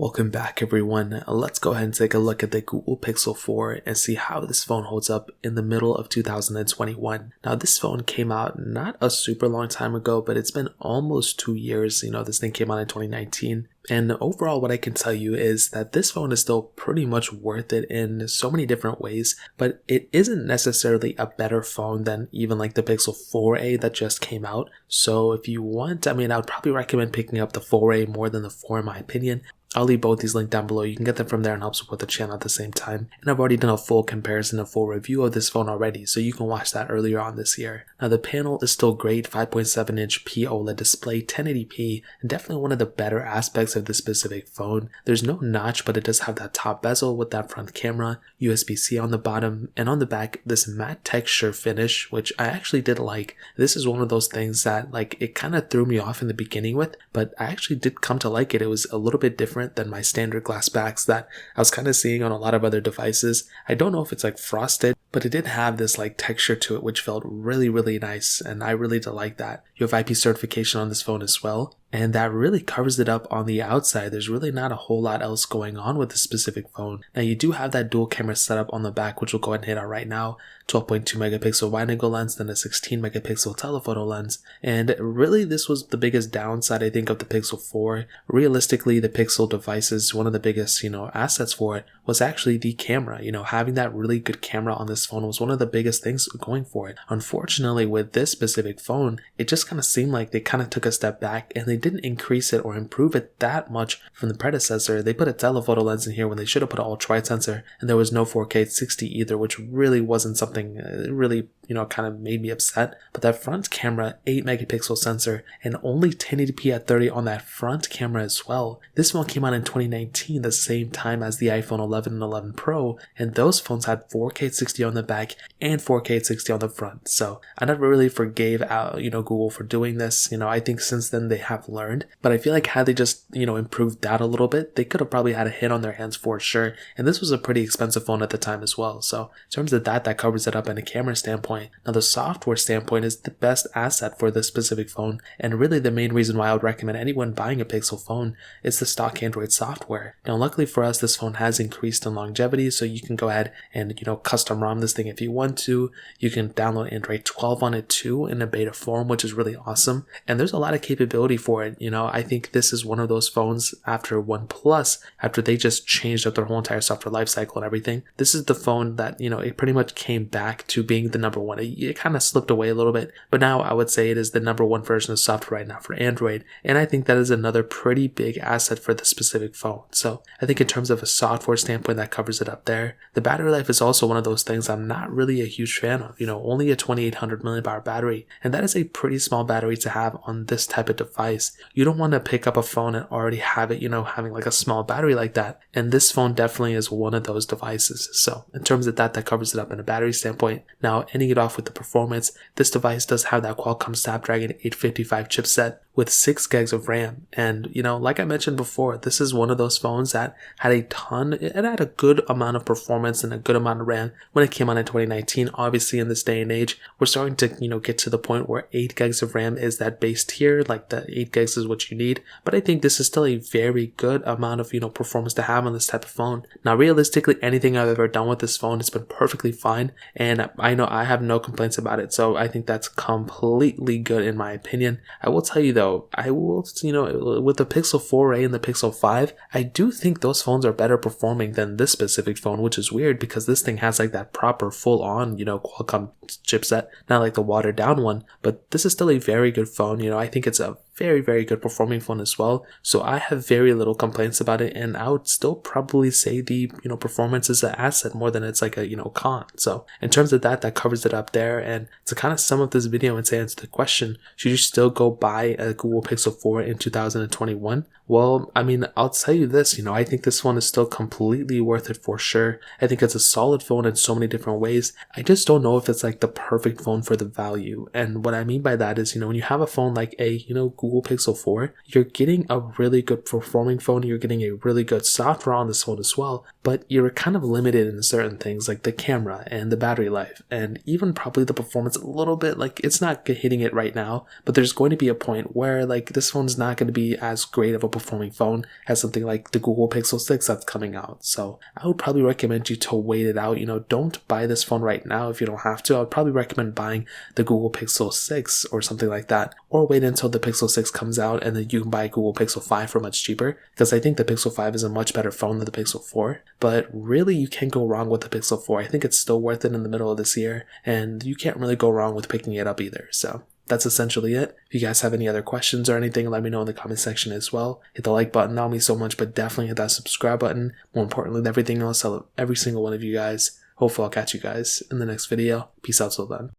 Welcome back everyone. Let's go ahead and take a look at the Google Pixel 4 and see how this phone holds up in the middle of 2021. Now this phone came out not a super long time ago, but it's been almost 2 years. This thing came out in 2019. And overall, what I can tell you is that this phone is still pretty much worth it in so many different ways, but it isn't necessarily a better phone than even like the Pixel 4a that just came out. So if you want, I would probably recommend picking up the 4a more than the 4 in my opinion. I'll leave both these linked down below. You can get them from there and help support the channel at the same time. And I've already done a full comparison and full review of this phone already, so you can watch that earlier on this year. Now the panel is still great, 5.7-inch POLED display, 1080p, and definitely one of the better aspects of this specific phone. There's no notch, but it does have that top bezel with that front camera, USB-C on the bottom, and on the back, this matte texture finish, which I actually did like. This is one of those things that it kind of threw me off in the beginning with, but I actually did come to like it. It was a little bit different than my standard glass backs that I was kind of seeing on a lot of other devices. I don't know if it's frosted, but it did have this texture to it which felt really nice, and I really did like that. You have IP certification on this phone as well, and that really covers it up on the outside. There's really not a whole lot else going on with this specific phone. Now you do have that dual camera setup on the back, which we'll go ahead and hit on right now. 12.2 megapixel wide angle lens, then a 16 megapixel telephoto lens. And really this was the biggest downside I think of the Pixel 4. Realistically, the Pixel devices, one of the biggest, assets for it was actually the camera. Having that really good camera on this phone was one of the biggest things going for it. Unfortunately, with this specific phone, it just kind of seemed like they kind of took a step back and they didn't increase it or improve it that much from the predecessor. They put a telephoto lens in here when they should have put an ultra-wide sensor, and there was no 4K 60 either, which really wasn't something really kind of made me upset. But that front camera, 8 megapixel sensor, and only 1080p at 30 on that front camera as well. This phone came out in 2019, the same time as the iPhone 11 and 11 Pro, and those phones had 4K 60 on the back and 4K 60 on the front. So I never really forgave Google for doing this. I think since then they have learned, but I feel like had they just improved that a little bit, they could have probably had a hit on their hands for sure. And this was a pretty expensive phone at the time as well. So in terms of that covers it up in a camera standpoint. Now the software standpoint is the best asset for this specific phone, and really the main reason why I would recommend anyone buying a Pixel phone is the stock Android software. Now luckily for us, this phone has increased in longevity, so you can go ahead and custom ROM this thing if you want to. You can download Android 12 on it too in a beta form, which is really awesome, and there's a lot of capability for it. I think this is one of those phones after OnePlus, after they just changed up their whole entire software lifecycle and everything. This is the phone that it pretty much came back to being the number one. It kind of slipped away a little bit, but now I would say it is the number one version of software right now for Android, and I think that is another pretty big asset for the specific phone. So I think in terms of a software standpoint, that covers it up there. The battery life is also one of those things I'm not really a huge fan of. Only a 2800 milliamp battery, and that is a pretty small battery to have on this type of device. You don't want to pick up a phone and already have it, having a small battery like that, and this phone definitely is one of those devices. So in terms of that covers it up in a battery standpoint. Now ending it off with the performance, this device does have that Qualcomm Snapdragon 855 chipset with 6 gigs of RAM, and like I mentioned before, this is one of those phones that had it had a good amount of performance and a good amount of RAM when it came out in 2019. Obviously in this day and age, we're starting to get to the point where 8 gigs of RAM is that base tier, the 8 gigs is what you need, but I think this is still a very good amount of performance to have on this type of phone. Now realistically, anything I've ever done with this phone has been perfectly fine, and I know I have no complaints about it, so I think that's completely good in my opinion. I will tell you though, I will, with the Pixel 4a and the Pixel 5, I do think those phones are better performing than this specific phone, which is weird because this thing has that proper full-on, Qualcomm chipset, not like the watered down one, but this is still a very good phone. I think it's a very good performing phone as well, so I have very little complaints about it, and I would still probably say the performance is an asset more than it's a con. So in terms of that covers it up there. And to kind of sum up this video and to answer the question, should you still go buy a Google Pixel 4 in 2021? Well, I'll tell you this, I think this one is still completely worth it for sure. I think it's a solid phone in so many different ways. I just don't know if it's the perfect phone for the value. And what I mean by that is, when you have a phone like a, Google Pixel 4, you're getting a really good performing phone, you're getting a really good software on this phone as well, but you're kind of limited in certain things like the camera and the battery life, and even probably the performance a little bit. Like, it's not hitting it right now, but there's going to be a point where like this phone's not going to be as great of a performing phone as something like the Google Pixel 6 that's coming out. So I would probably recommend you to wait it out. Don't buy this phone right now if you don't have to. I would probably recommend buying the Google Pixel 6 or something like that, or wait until the Pixel 6 comes out and then you can buy Google Pixel 5 for much cheaper, because I think the Pixel 5 is a much better phone than the Pixel 4. But really, you can't go wrong with the Pixel 4. I think it's still worth it in the middle of this year, and you can't really go wrong with picking it up either. So that's essentially it. If you guys have any other questions or anything, let me know in the comment section as well. Hit the like button, that would mean so much, but definitely hit that subscribe button. More importantly than everything else, I love every single one of you guys. Hopefully I'll catch you guys in the next video. Peace out till then.